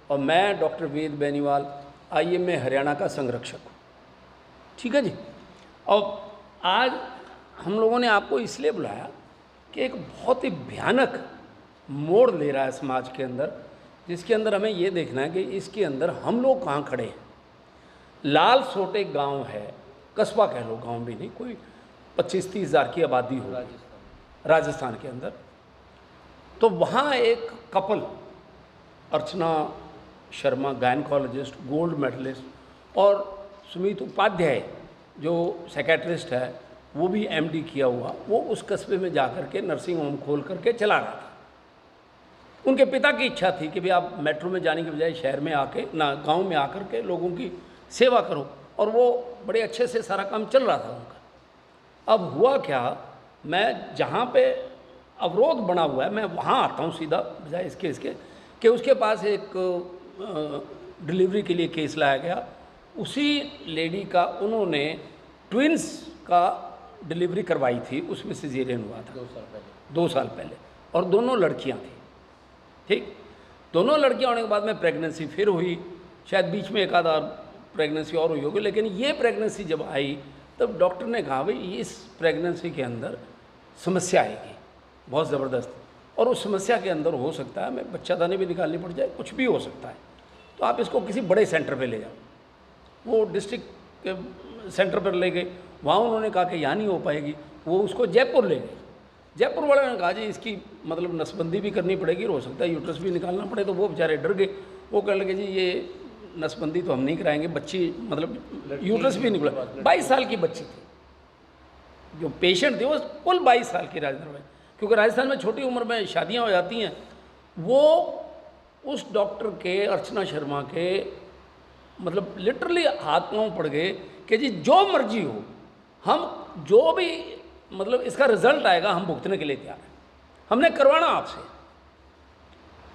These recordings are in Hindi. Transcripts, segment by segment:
और मैं डॉक्टर वेद बेनीवाल IMA हरियाणा का संरक्षक हूँ। ठीक है जी। और आज हम लोगों ने आपको इसलिए बुलाया कि एक बहुत ही भयानक मोड़ ले रहा है समाज के अंदर, जिसके अंदर हमें ये देखना है कि इसके अंदर हम लोग कहाँ खड़े हैं। लाल सोट एक गाँव है, कस्बा कह लो, गाँव भी नहीं, कोई 25-30 हज़ार की आबादी हो राजस्थान के अंदर। तो वहाँ एक couple, Archana Sharma gynaecologist, gold medallist, और सुमित उपाध्याय जो साइकेट्रिस्ट है, वो भी MD किया हुआ, वो उस कस्बे में जा कर के नर्सिंग होम खोल करके चला रहा था। उनके पिता की इच्छा थी कि भाई आप मेट्रो में जाने के बजाय शहर में आके ना गांव में आकर के लोगों की सेवा करो, और वो बड़े अच्छे से सारा काम चल रहा था उनका। अब हुआ क्या, मैं जहाँ पे अवरोध बना हुआ है मैं वहाँ आता हूँ सीधा, बजाय इसके कि उसके पास एक डिलीवरी के लिए केस लाया गया। उसी लेडी का उन्होंने ट्विंस का डिलीवरी करवाई थी, उसमें सिजेरियन हुआ था 2 साल पहले, और दोनों लड़कियां थी। ठीक, दोनों लड़कियां होने के बाद में प्रेगनेंसी फिर हुई, शायद बीच में एक आधा प्रेगनेंसी और हुई होगी, लेकिन ये प्रेगनेंसी जब आई तब डॉक्टर ने कहा भाई इस प्रेगनेंसी के अंदर समस्या आएगी बहुत ज़बरदस्त, और उस समस्या के अंदर हो सकता है हमें बच्चादानी भी निकालनी पड़ जाए, कुछ भी हो सकता है, तो आप इसको किसी बड़े सेंटर पे ले जाओ। वो डिस्ट्रिक्ट के सेंटर पर ले गए, वहाँ उन्होंने कहा कि यहाँ नहीं हो पाएगी, वो उसको जयपुर ले गए। जयपुर वाले ने कहा जी इसकी मतलब नसबंदी भी करनी पड़ेगी, हो सकता है यूट्रस भी निकालना पड़े। तो वो बेचारे डर गए, वो कहने लगे जी ये नसबंदी तो हम नहीं कराएंगे, बच्ची मतलब यूट्रस भी निकला। 22 साल की बच्ची थी, जो पेशेंट थे वो कुल 22 साल की राजस्थान में, क्योंकि राजस्थान में छोटी उम्र में शादियाँ हो जाती हैं। वो उस डॉक्टर के, अर्चना शर्मा के, मतलब लिटरली हाथ पांव पड़ गए कि जी जो मर्जी हो, हम जो भी मतलब इसका रिजल्ट आएगा हम भुगतने के लिए तैयार हैं, हमने करवाना आपसे।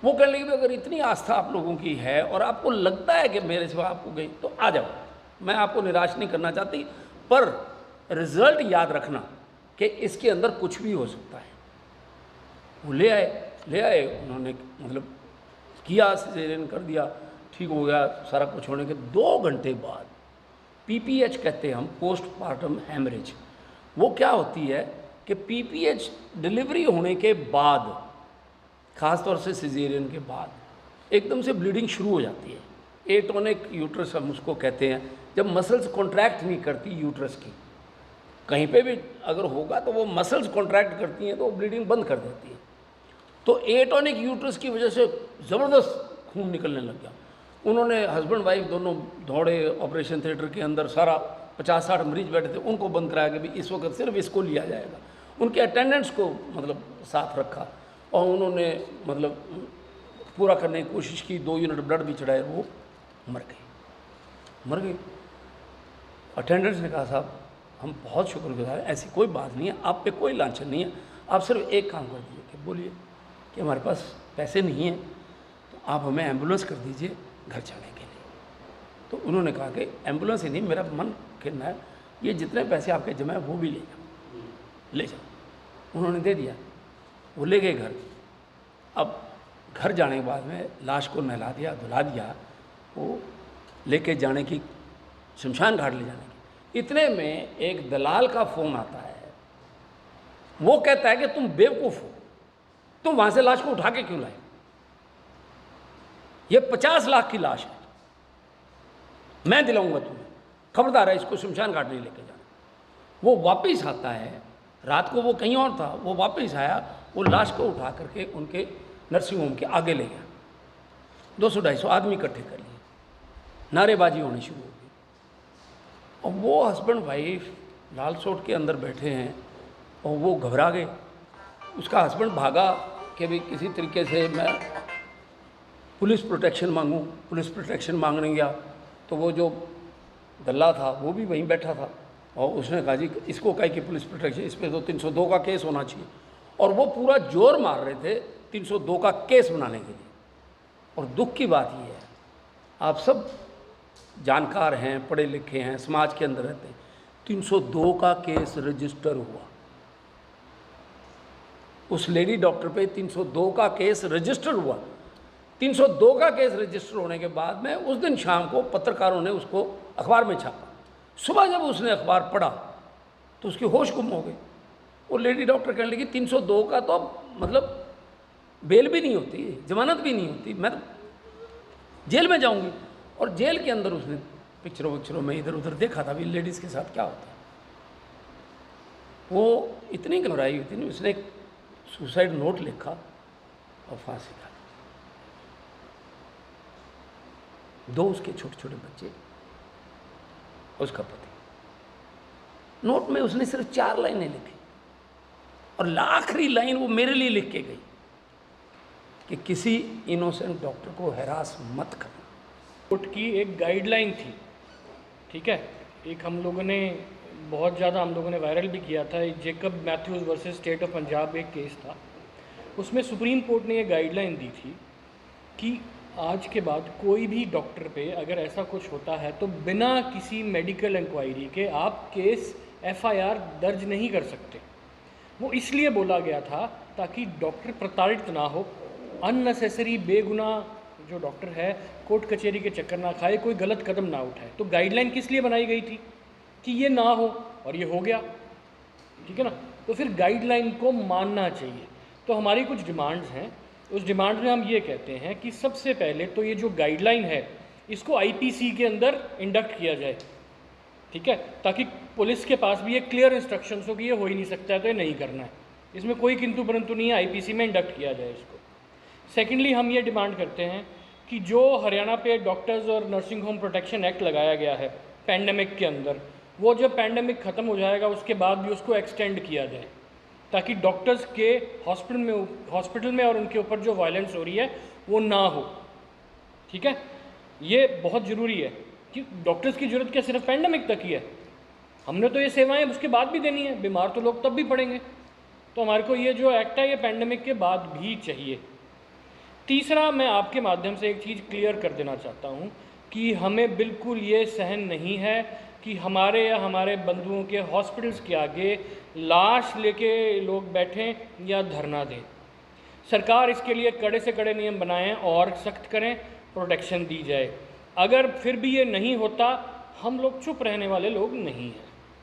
वो कहने लगे अगर इतनी आस्था आप लोगों की है और आपको लगता है कि मेरे से आपको गई तो आ जाओ, मैं आपको निराश नहीं करना चाहती, पर रिजल्ट याद रखना कि इसके अंदर कुछ भी हो सकता है। वो ले आए उन्होंने मतलब किया, सिजेरियन कर दिया, ठीक हो गया सारा कुछ होने के 2 घंटे बाद PPH कहते हैं हम, पोस्टमार्टम हेमरेज। वो क्या होती है कि PPH डिलीवरी होने के बाद, ख़ास तौर से सिजेरियन के बाद एकदम से ब्लीडिंग शुरू हो जाती है। एटोनिक यूट्रस हम उसको कहते हैं, जब मसल्स कॉन्ट्रैक्ट नहीं करती यूट्रस की, कहीं पे भी अगर होगा तो वो मसल्स कॉन्ट्रैक्ट करती हैं तो वो ब्लीडिंग बंद कर देती है। तो एटोनिक यूट्रस की वजह से ज़बरदस्त खून निकलने लग गया। उन्होंने हस्बैंड वाइफ दोनों दौड़े ऑपरेशन थिएटर के अंदर, सारा 50-60 मरीज बैठे थे, उनको बंद कराया कि भाई इस वक्त सिर्फ इसको लिया जाएगा। उनके अटेंडेंट्स को मतलब साथ रखा और उन्होंने मतलब पूरा करने की कोशिश की, 2 यूनिट ब्लड भी चढ़ाए, वो मर गई। अटेंडेंट्स ने कहा साहब हम बहुत शुक्रगुजार हैं, ऐसी कोई बात नहीं है, आप पे कोई लांछन नहीं है, आप सिर्फ एक काम कर दीजिए कि बोलिए कि हमारे पास पैसे नहीं हैं तो आप हमें एम्बुलेंस कर दीजिए घर जाने के लिए। तो उन्होंने कहा कि एम्बुलेंस ही नहीं, मेरा मन कहना है ये जितने पैसे आपके जमा है वो भी ले जाओ। उन्होंने दे दिया, वो ले गए घर। अब घर जाने के बाद में लाश को नहला दिया, धुला दिया, वो लेके जाने की, शमशान घाट ले जाने की, इतने में एक दलाल का फ़ोन आता है। वो कहता है कि तुम बेवकूफ़ हो, तुम वहाँ से लाश को उठा के क्यों लाए, ये 50 लाख की लाश है, मैं दिलाऊंगा तुम्हें, खबरदार है इसको शमशान घाट नहीं लेके जाना। वो वापस आता है, रात को वो कहीं और था, वो वापस आया, वो लाश को उठा करके उनके नर्सिंग होम के आगे ले गया। 200-250 आदमी इकट्ठे कर लिए, नारेबाजी होनी शुरू हो गई। और वो हस्बैंड वाइफ लाल सोट के अंदर बैठे हैं और वो घबरा गए। उसका हस्बैंड भागा कि भाई किसी तरीके से मैं पुलिस प्रोटेक्शन मांगूं। पुलिस प्रोटेक्शन मांगने गया तो वो जो दल्ला था वो भी वहीं बैठा था और उसने कहा जी इसको कहे कि पुलिस प्रोटेक्शन, इस पर तो 302 का केस होना चाहिए। और वो पूरा जोर मार रहे थे 302 का केस बनाने के लिए। और दुख की बात ये है, आप सब जानकार हैं, पढ़े लिखे हैं, समाज के अंदर रहते हैं, 302 का केस रजिस्टर हुआ। उस लेडी डॉक्टर पे 302 का केस रजिस्टर हुआ। 302 का केस रजिस्टर होने के बाद में उस दिन शाम को पत्रकारों ने उसको अखबार में छापा। सुबह जब उसने अखबार पढ़ा तो उसकी होश गुम हो गई। वो लेडी डॉक्टर कहने लगी 302 का तो मतलब बेल भी नहीं होती, जमानत भी नहीं होती, मैं तो जेल में जाऊंगी। और जेल के अंदर उसने पिक्चरों में इधर उधर देखा था भी लेडीज़ के साथ क्या होता है। वो इतनी घबराई हुई थी ना, उसने एक सुसाइड नोट लिखा और फांसी खा ली। 2 उसके छोटे छोटे बच्चे, उसका पति। नोट में उसने सिर्फ 4 लाइनें लिखी और आखिरी लाइन वो मेरे लिए लिख के गई कि किसी इनोसेंट डॉक्टर को हैरास मत करना। कोर्ट की एक गाइडलाइन थी, ठीक है। एक हम लोगों ने बहुत ज़्यादा वायरल भी किया था, एक Jacob Mathews versus state of Punjab एक केस था। उसमें सुप्रीम कोर्ट ने ये गाइडलाइन दी थी कि आज के बाद कोई भी डॉक्टर पे अगर ऐसा कुछ होता है तो बिना किसी मेडिकल इंक्वायरी के आप केस FIR दर्ज नहीं कर सकते। वो इसलिए बोला गया था ताकि डॉक्टर प्रताड़ित ना हो, अननेसेसरी बेगुनाह जो डॉक्टर है कोर्ट कचहरी के चक्कर ना खाए, कोई गलत कदम ना उठाए। तो गाइडलाइन किस लिए बनाई गई थी कि ये ना हो, और ये हो गया, ठीक है ना। तो फिर गाइडलाइन को मानना चाहिए। तो हमारी कुछ डिमांड्स हैं, उस डिमांड में हम ये कहते हैं कि सबसे पहले तो ये जो गाइडलाइन है इसको IPC के अंदर इंडक्ट किया जाए, ठीक है, ताकि पुलिस के पास भी एक क्लियर इंस्ट्रक्शंस हो कि ये हो ही नहीं सकता है तो ये नहीं करना है, इसमें कोई किंतु परंतु नहीं है, IPC में इंडक्ट किया जाए इसको। सेकेंडली हम ये डिमांड करते हैं कि जो हरियाणा पे डॉक्टर्स और नर्सिंग होम प्रोटेक्शन एक्ट लगाया गया है पैंडेमिक के अंदर, वो जब पैंडेमिक ख़त्म हो जाएगा उसके बाद भी उसको एक्सटेंड किया जाए ताकि डॉक्टर्स के हॉस्पिटल में और उनके ऊपर जो वायलेंस हो रही है वो ना हो, ठीक है। ये बहुत ज़रूरी है कि डॉक्टर्स की ज़रूरत क्या सिर्फ पैंडेमिक तक ही है, हमने तो ये सेवाएं उसके बाद भी देनी है, बीमार तो लोग तब भी पड़ेंगे। तो हमारे को ये जो एक्ट है ये पैंडेमिक के बाद भी चाहिए। तीसरा, मैं आपके माध्यम से एक चीज़ क्लियर कर देना चाहता हूँ कि हमें बिल्कुल ये सहन नहीं है कि हमारे या हमारे बंधुओं के हॉस्पिटल्स के आगे लाश लेके लोग बैठें या धरना दें। सरकार इसके लिए कड़े से कड़े नियम बनाएं और सख्त करें, प्रोटेक्शन दी जाए। अगर फिर भी ये नहीं होता, हम लोग चुप रहने वाले लोग नहीं हैं।